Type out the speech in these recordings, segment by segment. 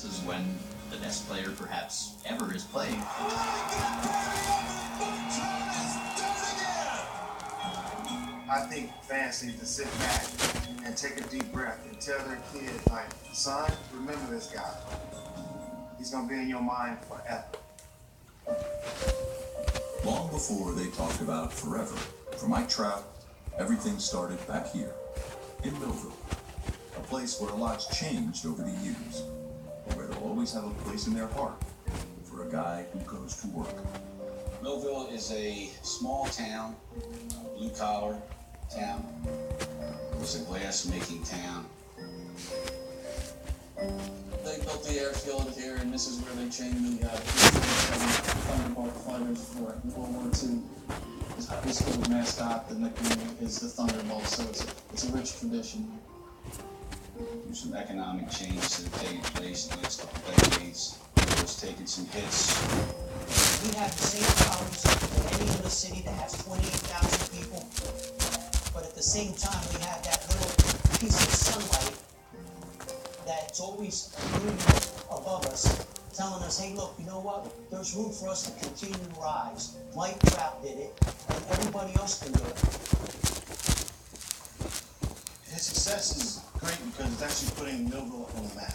This is when the best player perhaps ever is playing. I think fans need to sit back and take a deep breath and tell their kid, like, son, remember this guy. He's gonna be in your mind forever. Long before they talked about forever, for Mike Trout, everything started back here, in Millville. A place where a lot's changed over the years, but where they'll always have a place in their heart for a guy who goes to work. Millville is a small town, blue-collar town. It was a glass-making town. They built the airfield here, and this is where they trained the Thunderbolt fighters for World War II. This school mascot, the nickname is the Thunderbolt, so it's a rich tradition. There's some economic changes that have taken place in the last couple of decades. It's taken some hits. We have the same problems in any other city that has 28,000 people, but at the same time, we have that little piece of sunlight that's always moving above us, telling us, hey, look, you know what? There's room for us to continue to rise. Mike Trout did it, and everybody else can do it. His success is great because it's actually putting Millville on the map.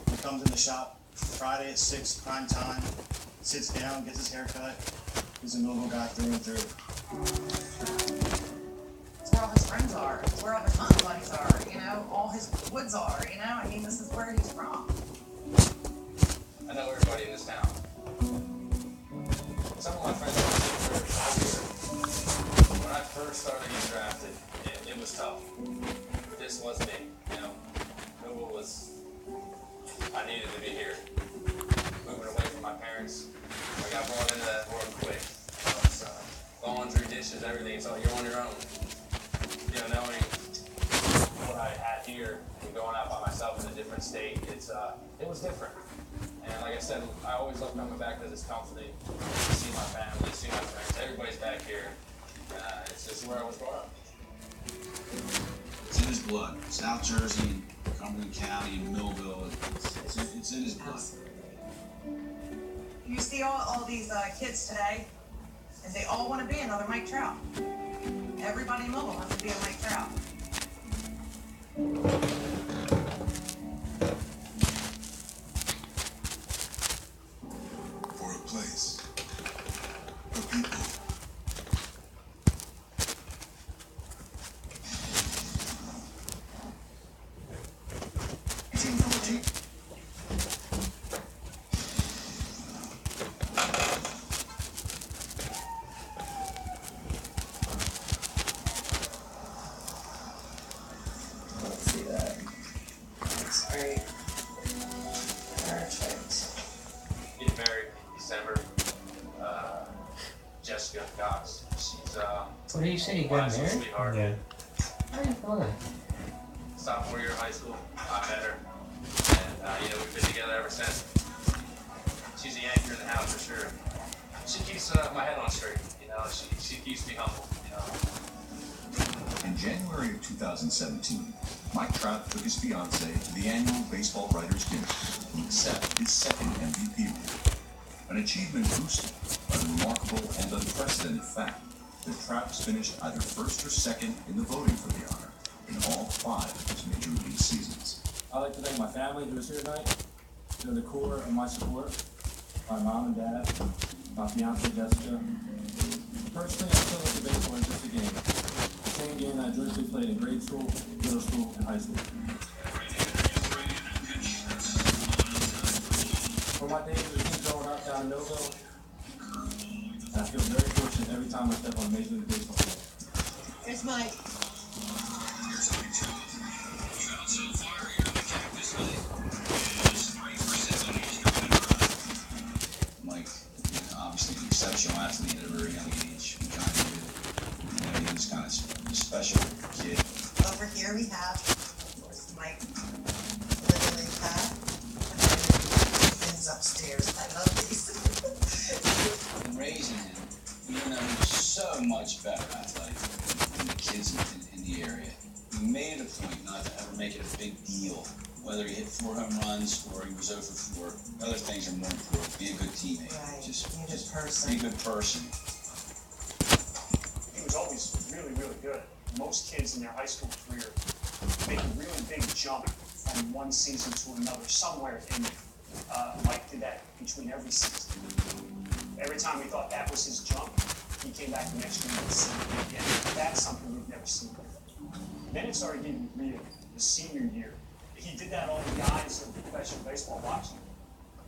He comes in the shop Friday at 6, prime time, sits down, gets his hair cut. He's a Millville guy through and through. It's where all his friends are. It's where all his hunting buddies are. You know, all his woods are. You know, I mean, this is where he's from. I know everybody in this town. Some of my friends were here. When I first started getting drafted, it was tough. This was me, you know. Millville was, I needed to be here. Moving away from my parents, I got brought into that world quick. You know, it's laundry, dishes, everything. So you're on your own. You know, knowing what I had here and going out by myself in a different state, it was different. And like I said, I always love coming back because it's comforting to see my family, see my friends. Everybody's back here. It's just where I was brought up. It's in his blood. South Jersey, and Cumberland County, and Millville. It's in his blood. Absolutely. You see all these kids today, and they all want to be another Mike Trout. Everybody in Millville wants to be a Mike Trout. For a place, for people. Let's see that. That's great. Perfect. Getting married in December. Jessica Cox. She's What do you say? You got class married? sweetheart. Yeah. How are you feeling? Sophomore year of high school, I met her, and we've been together ever since. She's the anchor in the house for sure. She keeps my head on straight, you know. She keeps me humble, you know. In January of 2017, Mike Trout took his fiancée to the annual Baseball Writers' Dinner to accept his second MVP award. An achievement boosted by the remarkable and unprecedented fact that Trout's finished either first or second in the voting for the honor in all 5 of his major league seasons. I'd like to thank my family who is here tonight. They're the core of my support. My mom and dad, my fiance Jessica. Personally, I feel like the baseball is just a game. The same game that I joyfully played in grade school, middle school, and high school. For my days of team growing up down in Millville, I feel very fortunate every time I step on a Major League Baseball field. Here's Mike. Mike, obviously an exceptional athlete at a very young age. We kind of knew, he was kind of a special kid. Over here we have, of course, Mike. Literally have. He's upstairs. I love these. In raising him, we know he was so much better athletic than the kids in the area. He made it a point not to ever make it a big deal. Whether he hit 4 home runs or he was over 4, other things are more important. Be a good teammate. Right. Just Be a good be person. a good person. He was always really, really good. Most kids in their high school career make a really big jump from one season to another somewhere, and Mike did that between every season. Every time we thought that was his jump, he came back the next year and seen it again. That's something we've never seen before. Then it started getting real, the senior year. He did that all the guys of professional baseball watching.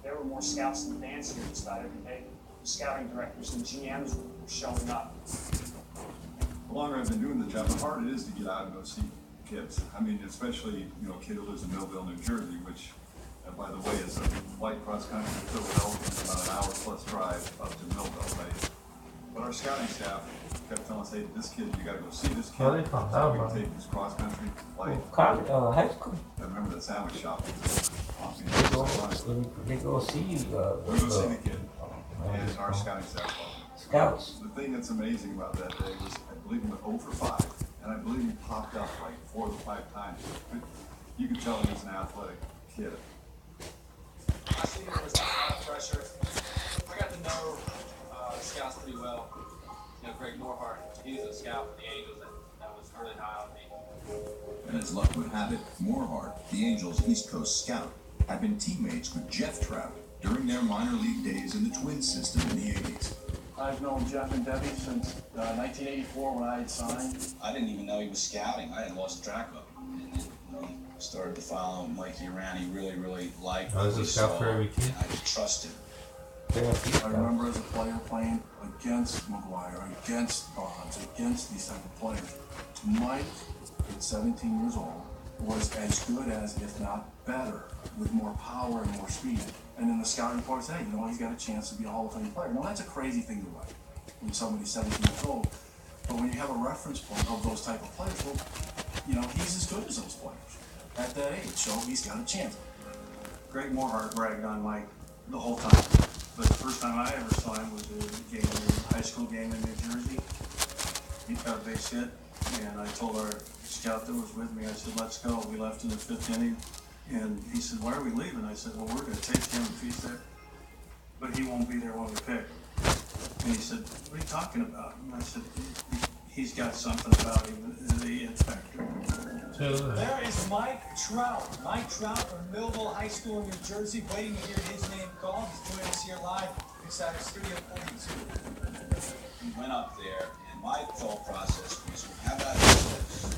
There were more scouts than fans here just about every day. The scouting directors and GMs were showing up. The longer I've been doing the job, the harder it is to get out and go see kids. I mean, especially, you know, a kid who lives in Millville, New Jersey, which, by the way, is a light cross country to Philadelphia, about an hour+ drive up to Millville, right? But our scouting staff kept telling us, hey, this kid, you gotta go see this kid. Where they from? So we can take this cross country light. High school. I remember the sandwich shop. They go see you. We go see the kid, and our scouting staff. Scouts. The thing that's amazing about that day was, I believe he went 0 for 5, and I believe he popped up like 4 or 5 times. You could tell he was an athletic kid. My senior was a lot of pressure. I got to know scouts pretty well. You know, Greg Morhart, he was a scout for the Angels, and that was really high on me. And as luck would have it, Morhart, the Angels' East Coast scout, had been teammates with Jeff Trout during their minor league days in the Twins system in the 80s. I've known Jeff and Debbie since 1984 when I had signed. I didn't even know he was scouting. I had lost track of him. And then when he started to follow Mikey around, he really, really liked I was what a he scout saw, for every team. and I could trust him. I remember as a player playing against McGuire, against Bonds, against these type of players. Mike, at 17 years old, was as good as, if not better, with more power and more speed. And then the scouting report said, hey, you know, he's got a chance to be a Hall of Fame player. Now, that's a crazy thing to write when somebody's 17 years old. But when you have a reference point of those type of players, well, you know, he's as good as those players at that age, so he's got a chance. Greg Morhart bragged on Mike the whole time. But the first time I ever saw him was a high school game in New Jersey. He got a base hit, and I told our scout that was with me, I said, let's go. We left in the 5th inning. And he said, why are we leaving? I said, well, we're going to take him if he's there. But he won't be there when we pick. And he said, what are you talking about? And I said, he's got something about him, the it factor. There is Mike Trout. Mike Trout from Millville High School in New Jersey, waiting to hear his name called. He's joining us here live inside of Studio 42. We went up there, and my thought process was, how about this?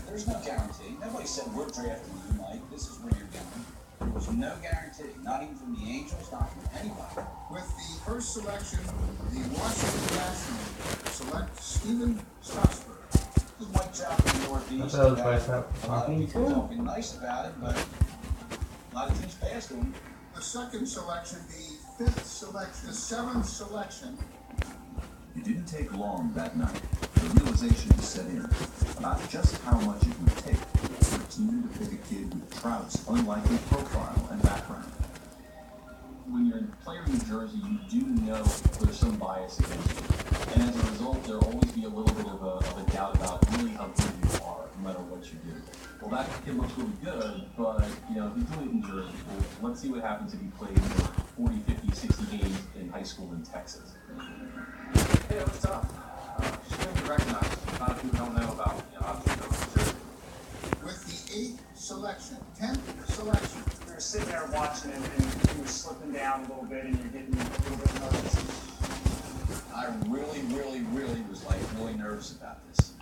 There's no guarantee. Nobody said, we're drafting you, Mike. This is where you're going. There was no guarantee, not even from the Angels, not from anybody. With the first selection, the Washington Nationals select Steven Strasburg. This is Mike Trout from the Northeast. I thought it was by A lot of people talking nice about it, but a lot of teams passed him. The second selection, the 5th selection, the 7th selection. It didn't take long that night for the realization to set in about just how much it would take for a team to pick a kid with Trout's unlikely profile and background. When you're a player in New Jersey, you do know there's some bias against you. And as a result, there'll always be a little bit of a doubt about really how good you are, no matter what you do. Well, that kid looks really good, but, you know, he's doing it in Jersey. Well, let's see what happens if he plays 40, 50, 60 games in high school in Texas. Hey, it was tough. She's going to be recognized. A lot of people don't know about, you know, obviously New Jersey. With the 8th selection, 10th selection. We were sitting there watching him, and he was slipping down a little bit, and you're getting a little bit nervous. I really, really, really was like really nervous about this.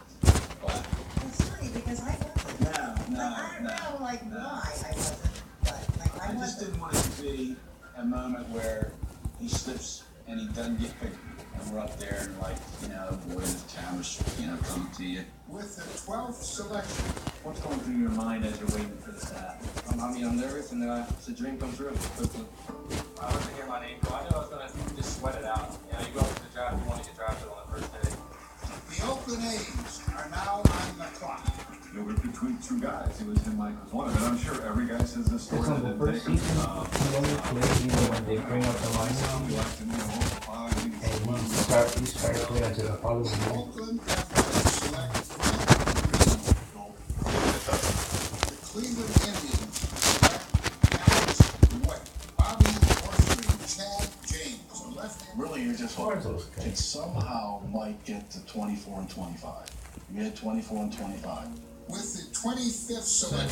But It's funny because I wasn't. I don't know why I wasn't, but like I just wasn't. didn't want it to be a moment where he slips and he doesn't get picked. And we're up there and like, you know, boy, the camera's, you know, coming to you. With the 12th selection. What's going through your mind as you're waiting for this to happen? I'm nervous, and it's a dream come true. I wasn't hear my name call. I knew I was going to just sweat it out. You know, you go up to the draft, you want to get drafted on the first day. The Oakland A's are now on the clock. It was between 2 guys. It was him, Mike was one of them. I'm sure every guy says this story. It's on the first season, he only played even when they bring up the lineup. And he started playing until the following year. Oakland Athletics select really, you're just hoping, can somehow Mike get to 24 and 25? You had 24 and 25. With the 25th selection.